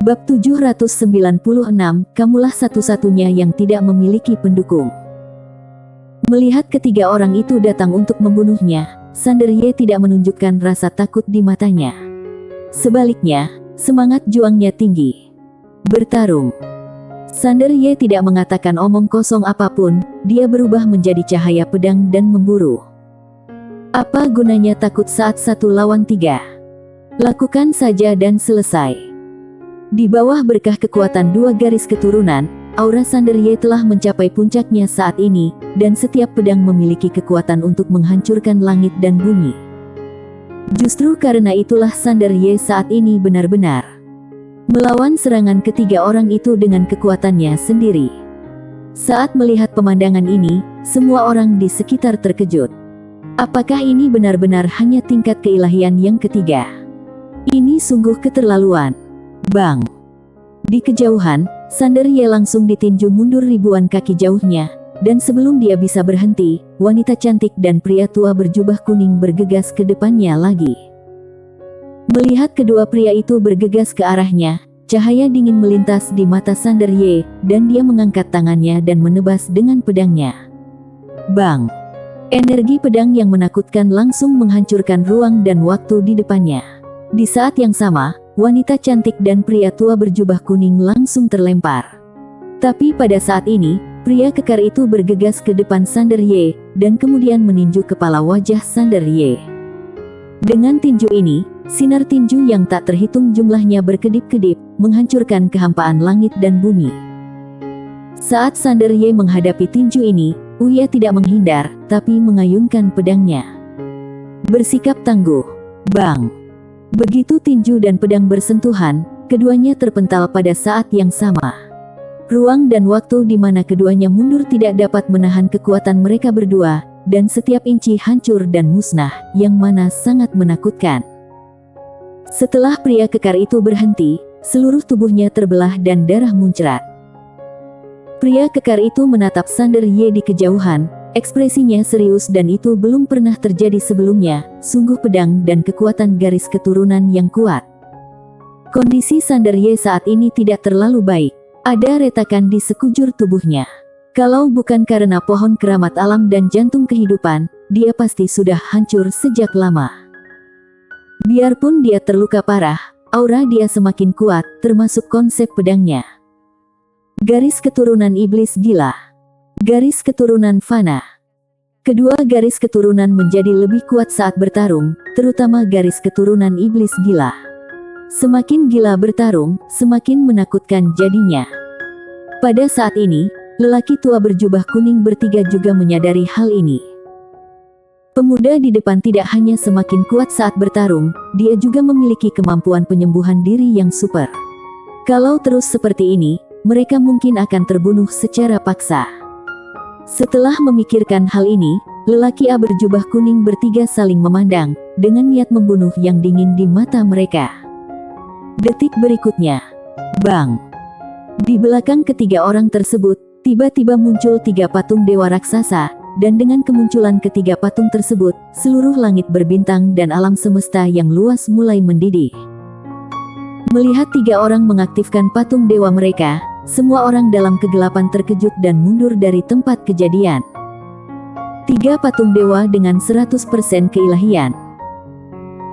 Bab 796, kamulah satu-satunya yang tidak memiliki pendukung. Melihat ketiga orang itu datang untuk membunuhnya, Sander Ye tidak menunjukkan rasa takut di matanya. Sebaliknya, semangat juangnya tinggi. Bertarung. Sander Ye tidak mengatakan omong kosong apapun, dia berubah menjadi cahaya pedang dan memburu. Apa gunanya takut saat 1 lawan 3? Lakukan saja dan selesai. Di bawah berkah kekuatan 2 garis keturunan, aura Sander Ye telah mencapai puncaknya saat ini, dan setiap pedang memiliki kekuatan untuk menghancurkan langit dan bumi. Justru karena itulah Sander Ye saat ini benar-benar melawan serangan ketiga orang itu dengan kekuatannya sendiri. Saat melihat pemandangan ini, semua orang di sekitar terkejut. Apakah ini benar-benar hanya tingkat keilahian yang ketiga? Ini sungguh keterlaluan. Bang! Di kejauhan, Sander Ye langsung ditinju mundur ribuan kaki jauhnya, dan sebelum dia bisa berhenti, wanita cantik dan pria tua berjubah kuning bergegas ke depannya lagi. Melihat kedua pria itu bergegas ke arahnya, cahaya dingin melintas di mata Sander Ye, dan dia mengangkat tangannya dan menebas dengan pedangnya. Bang! Energi pedang yang menakutkan langsung menghancurkan ruang dan waktu di depannya. Di saat yang sama, wanita cantik dan pria tua berjubah kuning langsung terlempar. Tapi pada saat ini, pria kekar itu bergegas ke depan Sander Ye, dan kemudian meninju kepala wajah Sander Ye. Dengan tinju ini, sinar tinju yang tak terhitung jumlahnya berkedip-kedip, menghancurkan kehampaan langit dan bumi. Saat Sander Ye menghadapi tinju ini, Uya tidak menghindar, tapi mengayunkan pedangnya. Bersikap tangguh. Bang! Begitu tinju dan pedang bersentuhan, keduanya terpental pada saat yang sama. Ruang dan waktu di mana keduanya mundur tidak dapat menahan kekuatan mereka berdua, dan setiap inci hancur dan musnah, yang mana sangat menakutkan. Setelah pria kekar itu berhenti, seluruh tubuhnya terbelah dan darah muncrat. Pria kekar itu menatap Sander Ye di kejauhan, ekspresinya serius dan itu belum pernah terjadi sebelumnya, sungguh pedang dan kekuatan garis keturunan yang kuat. Kondisi Sander Ye saat ini tidak terlalu baik, ada retakan di sekujur tubuhnya. Kalau bukan karena pohon keramat alam dan jantung kehidupan, dia pasti sudah hancur sejak lama. Biarpun dia terluka parah, aura dia semakin kuat, termasuk konsep pedangnya. Garis keturunan iblis gila. Garis keturunan fana. Kedua garis keturunan menjadi lebih kuat saat bertarung, terutama garis keturunan iblis gila. Semakin gila bertarung, semakin menakutkan jadinya. Pada saat ini, lelaki tua berjubah kuning bertiga juga menyadari hal ini. Pemuda di depan tidak hanya semakin kuat saat bertarung, dia juga memiliki kemampuan penyembuhan diri yang super. Kalau terus seperti ini, mereka mungkin akan terbunuh secara paksa. Setelah memikirkan hal ini, lelaki A berjubah kuning bertiga saling memandang, dengan niat membunuh yang dingin di mata mereka. Detik berikutnya, bang! Di belakang ketiga orang tersebut, tiba-tiba muncul 3 patung dewa raksasa, dan dengan kemunculan ketiga patung tersebut, seluruh langit berbintang dan alam semesta yang luas mulai mendidih. Melihat 3 orang mengaktifkan patung dewa mereka, semua orang dalam kegelapan terkejut dan mundur dari tempat kejadian. 3 patung dewa dengan 100% keilahian.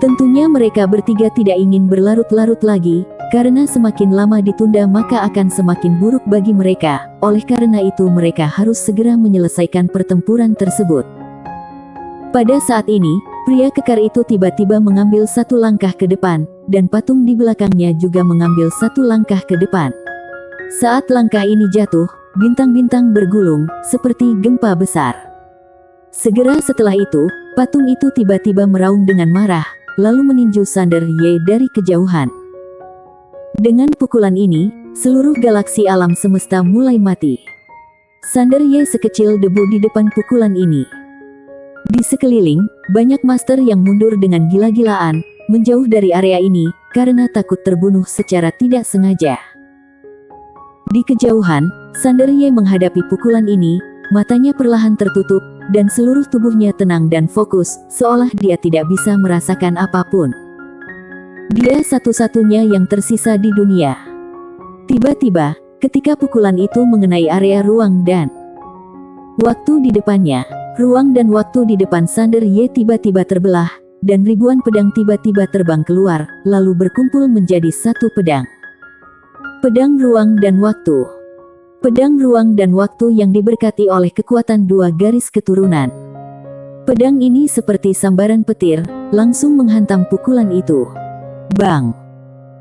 Tentunya mereka bertiga tidak ingin berlarut-larut lagi, karena semakin lama ditunda maka akan semakin buruk bagi mereka. Oleh karena itu mereka harus segera menyelesaikan pertempuran tersebut. Pada saat ini, pria kekar itu tiba-tiba mengambil 1 langkah ke depan, dan patung di belakangnya juga mengambil 1 langkah ke depan. Saat langkah ini jatuh, bintang-bintang bergulung, seperti gempa besar. Segera setelah itu, patung itu tiba-tiba meraung dengan marah, lalu meninju Sander Ye dari kejauhan. Dengan pukulan ini, seluruh galaksi alam semesta mulai mati. Sander Ye sekecil debu di depan pukulan ini. Di sekeliling, banyak master yang mundur dengan gila-gilaan, menjauh dari area ini, karena takut terbunuh secara tidak sengaja. Di kejauhan, Sander Ye menghadapi pukulan ini, matanya perlahan tertutup, dan seluruh tubuhnya tenang dan fokus, seolah dia tidak bisa merasakan apapun. Dia satu-satunya yang tersisa di dunia. Tiba-tiba, ketika pukulan itu mengenai area ruang dan waktu di depannya, ruang dan waktu di depan Sander Ye tiba-tiba terbelah, dan ribuan pedang tiba-tiba terbang keluar, lalu berkumpul menjadi satu pedang. Pedang ruang dan waktu. Pedang ruang dan waktu yang diberkati oleh kekuatan dua garis keturunan. Pedang ini seperti sambaran petir, langsung menghantam pukulan itu. Bang!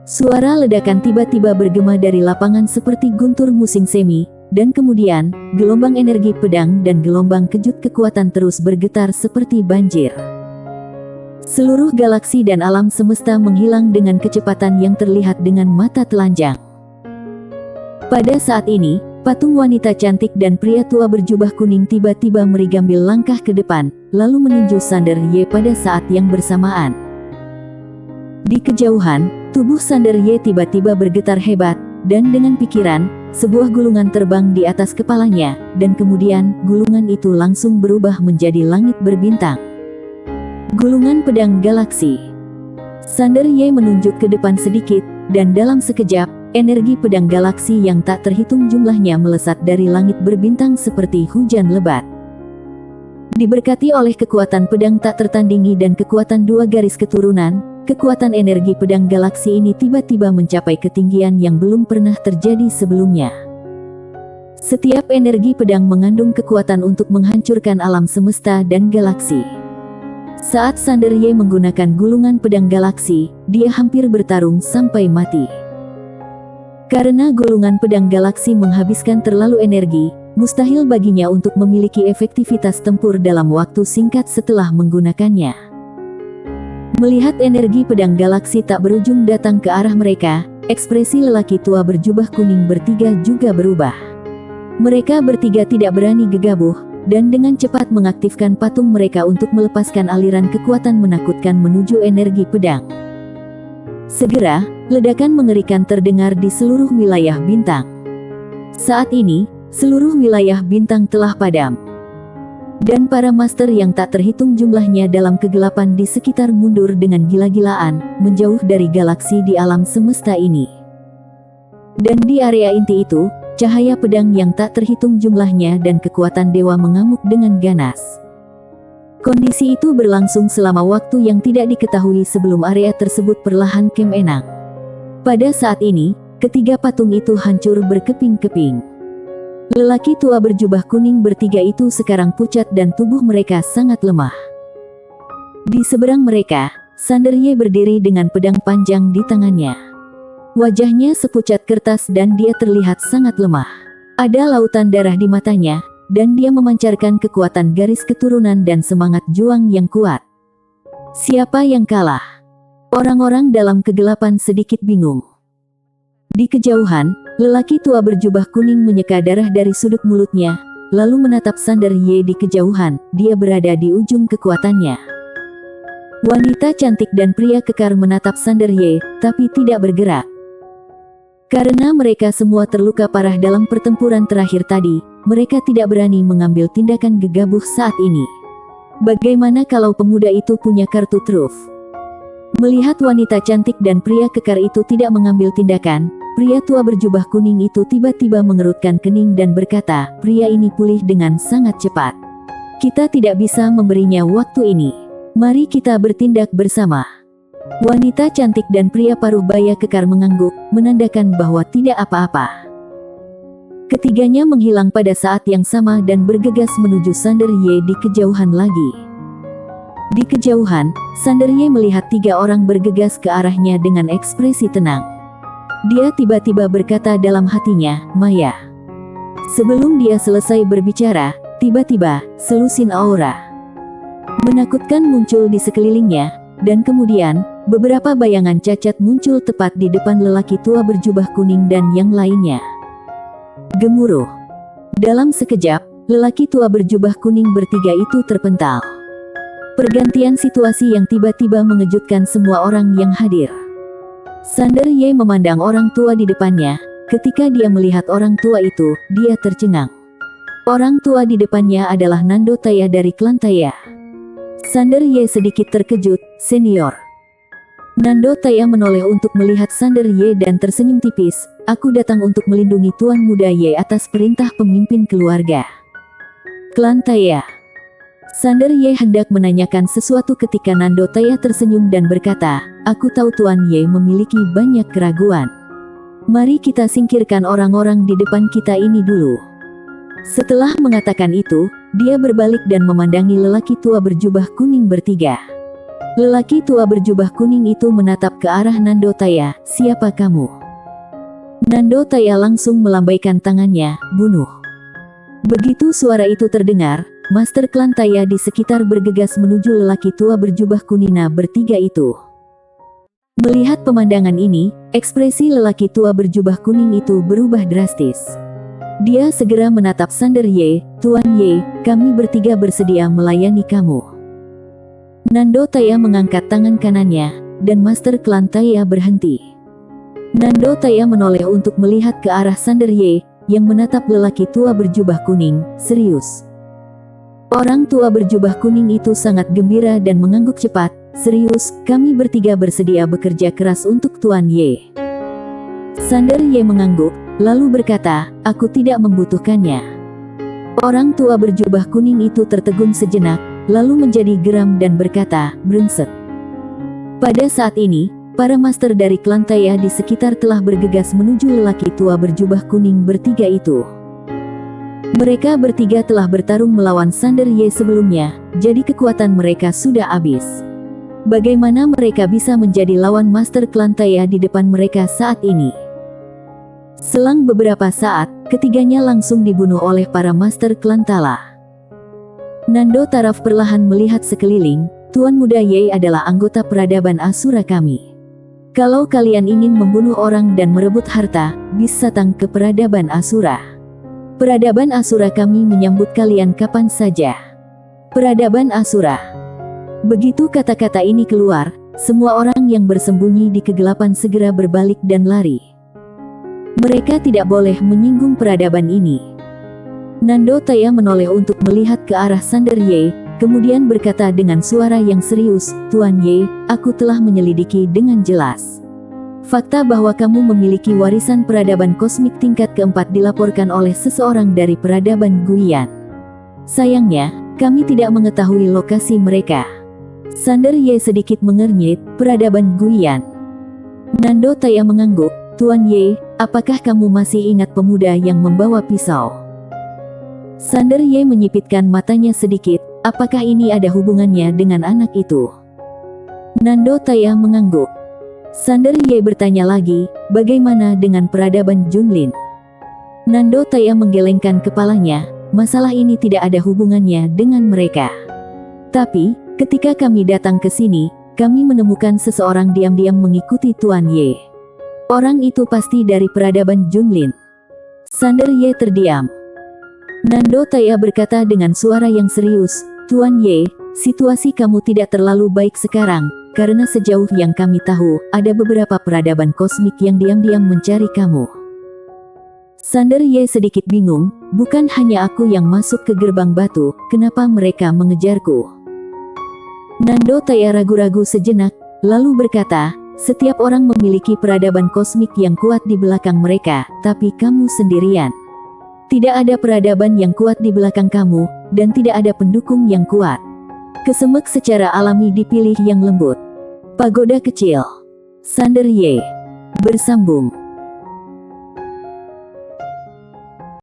Suara ledakan tiba-tiba bergema dari lapangan seperti guntur musim semi, dan kemudian, gelombang energi pedang dan gelombang kejut kekuatan terus bergetar seperti banjir. Seluruh galaksi dan alam semesta menghilang dengan kecepatan yang terlihat dengan mata telanjang. Pada saat ini, patung wanita cantik dan pria tua berjubah kuning tiba-tiba merigambil langkah ke depan, lalu meninju Sander Ye pada saat yang bersamaan. Di kejauhan, tubuh Sander Ye tiba-tiba bergetar hebat, dan dengan pikiran, sebuah gulungan terbang di atas kepalanya, dan kemudian, gulungan itu langsung berubah menjadi langit berbintang. Gulungan pedang galaksi. Sander Ye menunjuk ke depan sedikit, dan dalam sekejap, energi pedang galaksi yang tak terhitung jumlahnya melesat dari langit berbintang seperti hujan lebat. Diberkati oleh kekuatan pedang tak tertandingi dan kekuatan dua garis keturunan, kekuatan energi pedang galaksi ini tiba-tiba mencapai ketinggian yang belum pernah terjadi sebelumnya. Setiap energi pedang mengandung kekuatan untuk menghancurkan alam semesta dan galaksi. Saat Sander Ye menggunakan gulungan pedang galaksi, dia hampir bertarung sampai mati. Karena gulungan pedang galaksi menghabiskan terlalu energi, mustahil baginya untuk memiliki efektivitas tempur dalam waktu singkat setelah menggunakannya. Melihat energi pedang galaksi tak berujung datang ke arah mereka, ekspresi lelaki tua berjubah kuning bertiga juga berubah. Mereka bertiga tidak berani gegabah, dan dengan cepat mengaktifkan patung mereka untuk melepaskan aliran kekuatan menakutkan menuju energi pedang. Segera, ledakan mengerikan terdengar di seluruh wilayah bintang. Saat ini, seluruh wilayah bintang telah padam. Dan para master yang tak terhitung jumlahnya dalam kegelapan di sekitar mundur dengan gila-gilaan, menjauh dari galaksi di alam semesta ini. Dan di area inti itu, cahaya pedang yang tak terhitung jumlahnya dan kekuatan dewa mengamuk dengan ganas. Kondisi itu berlangsung selama waktu yang tidak diketahui sebelum area tersebut perlahan kemenang. Pada saat ini, ketiga patung itu hancur berkeping-keping. Lelaki tua berjubah kuning bertiga itu sekarang pucat dan tubuh mereka sangat lemah. Di seberang mereka, Sander Ye berdiri dengan pedang panjang di tangannya. Wajahnya sepucat kertas dan dia terlihat sangat lemah. Ada lautan darah di matanya, dan dia memancarkan kekuatan garis keturunan dan semangat juang yang kuat. Siapa yang kalah? Orang-orang dalam kegelapan sedikit bingung. Di kejauhan, lelaki tua berjubah kuning menyeka darah dari sudut mulutnya, lalu menatap Sander Ye di kejauhan. Dia berada di ujung kekuatannya. Wanita cantik dan pria kekar menatap Sander Ye, tapi tidak bergerak. Karena mereka semua terluka parah dalam pertempuran terakhir tadi, mereka tidak berani mengambil tindakan gegabah saat ini. Bagaimana kalau pemuda itu punya kartu truf? Melihat wanita cantik dan pria kekar itu tidak mengambil tindakan, pria tua berjubah kuning itu tiba-tiba mengerutkan kening dan berkata, pria ini pulih dengan sangat cepat. Kita tidak bisa memberinya waktu ini. Mari kita bertindak bersama. Wanita cantik dan pria paruh baya kekar mengangguk, menandakan bahwa tidak apa-apa. Ketiganya menghilang pada saat yang sama dan bergegas menuju Sander Ye di kejauhan lagi. Di kejauhan, Sander Ye melihat tiga orang bergegas ke arahnya dengan ekspresi tenang. Dia tiba-tiba berkata dalam hatinya, Maya. Sebelum dia selesai berbicara, tiba-tiba, selusin aura menakutkan muncul di sekelilingnya, dan kemudian, beberapa bayangan cacat muncul tepat di depan lelaki tua berjubah kuning dan yang lainnya. Gemuruh. Dalam sekejap, lelaki tua berjubah kuning bertiga itu terpental. Pergantian situasi yang tiba-tiba mengejutkan semua orang yang hadir. Sander Ye memandang orang tua di depannya. Ketika dia melihat orang tua itu, dia tercengang. Orang tua di depannya adalah Nando Taya dari klan Taya. Sander Ye sedikit terkejut, senior. Nando Taya menoleh untuk melihat Sander Ye dan tersenyum tipis. Aku datang untuk melindungi Tuan Muda Ye atas perintah pemimpin keluarga Klan Taya. Sander Ye hendak menanyakan sesuatu ketika Nando Taya tersenyum dan berkata, aku tahu Tuan Ye memiliki banyak keraguan. Mari kita singkirkan orang-orang di depan kita ini dulu. Setelah mengatakan itu, dia berbalik dan memandangi lelaki tua berjubah kuning bertiga. Lelaki tua berjubah kuning itu menatap ke arah Nando Taya, siapa kamu? Nando Taya langsung melambaikan tangannya, bunuh. Begitu suara itu terdengar, Master Klan Taya di sekitar bergegas menuju lelaki tua berjubah kuning bertiga itu. Melihat pemandangan ini, ekspresi lelaki tua berjubah kuning itu berubah drastis. Dia segera menatap Sander Ye, Tuan Ye, kami bertiga bersedia melayani kamu. Nando Taya mengangkat tangan kanannya, dan Master Klan Taya berhenti. Nando Taya menoleh untuk melihat ke arah Sander Ye, yang menatap lelaki tua berjubah kuning, serius. Orang tua berjubah kuning itu sangat gembira dan mengangguk cepat, serius, kami bertiga bersedia bekerja keras untuk Tuan Ye. Sander Ye mengangguk, lalu berkata, aku tidak membutuhkannya. Orang tua berjubah kuning itu tertegun sejenak, lalu menjadi geram dan berkata, brengsek. Pada saat ini, para master dari Klan Taya di sekitar telah bergegas menuju lelaki tua berjubah kuning bertiga itu. Mereka bertiga telah bertarung melawan Sander Ye sebelumnya, jadi kekuatan mereka sudah habis. Bagaimana mereka bisa menjadi lawan Master Klan Taya di depan mereka saat ini? Selang beberapa saat, ketiganya langsung dibunuh oleh para Master Klan Tala. Nando Taraf perlahan melihat sekeliling, Tuan Muda Ye adalah anggota peradaban Asura kami. Kalau kalian ingin membunuh orang dan merebut harta, bisa datang ke peradaban Asura. Peradaban Asura kami menyambut kalian kapan saja. Peradaban Asura. Begitu kata-kata ini keluar, semua orang yang bersembunyi di kegelapan segera berbalik dan lari. Mereka tidak boleh menyinggung peradaban ini. Nando Taya menoleh untuk melihat ke arah Sander Ye, kemudian berkata dengan suara yang serius, Tuan Ye, aku telah menyelidiki dengan jelas. Fakta bahwa kamu memiliki warisan peradaban kosmik tingkat keempat dilaporkan oleh seseorang dari peradaban Guian. Sayangnya, kami tidak mengetahui lokasi mereka. Sander Ye sedikit mengernyit, peradaban Guian. Nando Taya mengangguk, Tuan Ye, apakah kamu masih ingat pemuda yang membawa pisau? Sander Ye menyipitkan matanya sedikit, apakah ini ada hubungannya dengan anak itu? Nando Taya mengangguk. Sander Ye bertanya lagi, bagaimana dengan peradaban Junlin? Nando Taya menggelengkan kepalanya, masalah ini tidak ada hubungannya dengan mereka. Tapi, ketika kami datang ke sini, kami menemukan seseorang diam-diam mengikuti Tuan Ye. Orang itu pasti dari peradaban Junlin. Sander Ye terdiam. Nando Taya berkata dengan suara yang serius, Tuan Ye, situasi kamu tidak terlalu baik sekarang, karena sejauh yang kami tahu, ada beberapa peradaban kosmik yang diam-diam mencari kamu. Sander Ye sedikit bingung, bukan hanya aku yang masuk ke gerbang batu, kenapa mereka mengejarku? Nando Taya ragu-ragu sejenak, lalu berkata, setiap orang memiliki peradaban kosmik yang kuat di belakang mereka, tapi kamu sendirian. Tidak ada peradaban yang kuat di belakang kamu, dan tidak ada pendukung yang kuat. Kesemek secara alami dipilih yang lembut. Pagoda kecil. Sander Ye. Bersambung.